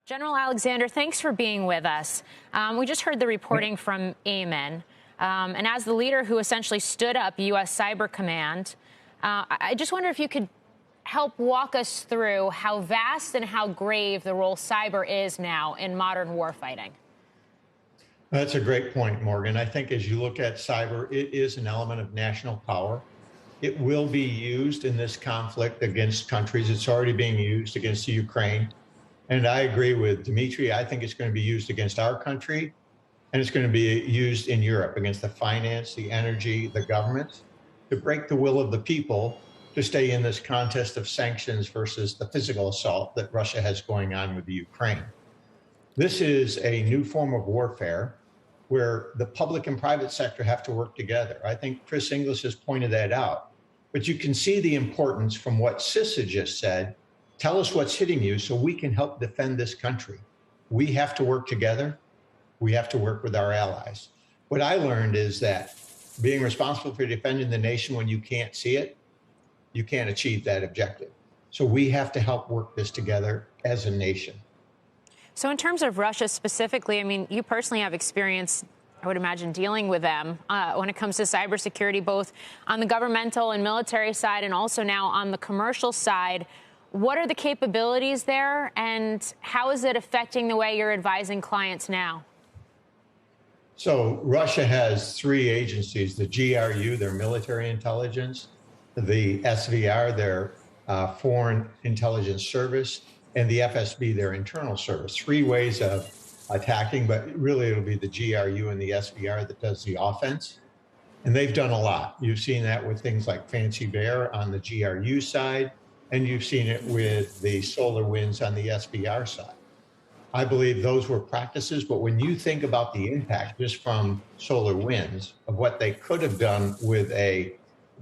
General Alexander, thanks for being with us. We just heard the reporting from Ayman. And as the leader who essentially stood up U.S. Cyber Command, I just wonder if you could help walk us through how vast and how grave the role cyber is now in modern warfighting. That's a great point, Morgan. I think as you look at cyber, it is an element of national power. It will be used in this conflict against countries. It's already being used against the Ukraine. And I agree with Dimitri. I think it's going to be used against our country, and it's going to be used in Europe against the finance, the energy, the governments, to break the will of the people to stay in this contest of sanctions versus the physical assault that Russia has going on with the Ukraine. This is a new form of warfare where the public and private sector have to work together. I think Chris Inglis has pointed that out. But you can see the importance from what Sissa just said. Tell us what's hitting you so we can help defend this country. We have to work together. We have to work with our allies. What I learned is that being responsible for defending the nation when you can't see it, you can't achieve that objective. So we have to help work this together as a nation. So in terms of Russia specifically, I mean, you personally have experience, I would imagine, dealing with them when it comes to cybersecurity, both on the governmental and military side and also now on the commercial side. What are the capabilities there, and how is it affecting the way you're advising clients now? So Russia has three agencies: the GRU, their military intelligence, the SVR, their foreign intelligence service, and the FSB, their internal service. Three ways of attacking, but really it'll be the GRU and the SVR that does the offense. And they've done a lot. You've seen that with things like Fancy Bear on the GRU side, and you've seen it with the solar winds on the SVR side. I believe those were practices, but when you think about the impact just from solar winds of what they could have done with a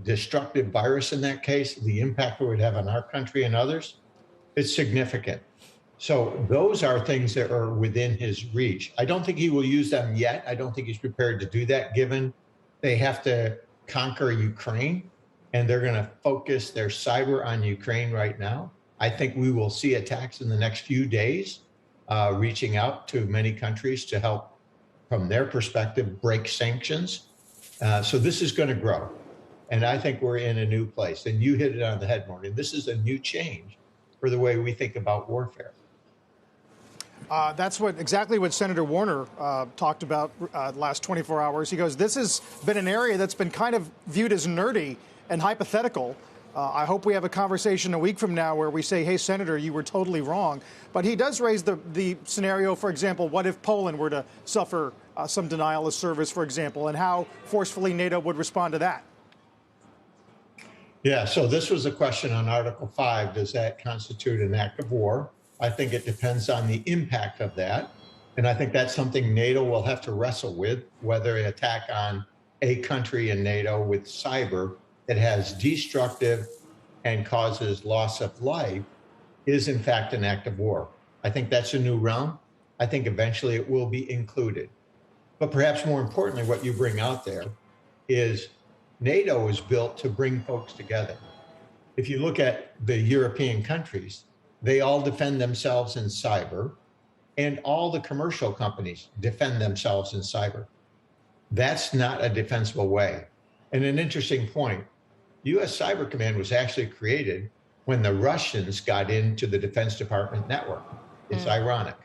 destructive virus in that case, the impact it would have on our country and others, it's significant. So those are things that are within his reach. I don't think he will use them yet. I don't think he's prepared to do that, given they have to conquer Ukraine, and they're going to focus their cyber on Ukraine right now. I think we will see attacks in the next few days, reaching out to many countries to help, from their perspective, break sanctions. So this is going to grow. And I think we're in a new place. And you hit it on the head, Morgan. This is a new change for the way we think about warfare. That's exactly what Senator Warner talked about the last 24 hours. He goes, this has been an area that's been kind of viewed as nerdy and hypothetical. I hope we have a conversation a week from now where we say, hey, Senator, you were totally wrong. But he does raise the scenario, for example, what if Poland were to suffer some denial of service, for example, and how forcefully NATO would respond to that? Yeah, so this was a question on Article 5. Does that constitute an act of war? I think it depends on the impact of that. And I think that's something NATO will have to wrestle with, whether an attack on a country in NATO with cyber that has destructive and causes loss of life is in fact an act of war. I think that's a new realm. I think eventually it will be included. But perhaps more importantly, what you bring out there is NATO is built to bring folks together. If you look at the European countries, they all defend themselves in cyber, and all the commercial companies defend themselves in cyber. That's not a defensible way. And an interesting point, U.S. Cyber Command was actually created when the Russians got into the Defense Department network. It's ironic.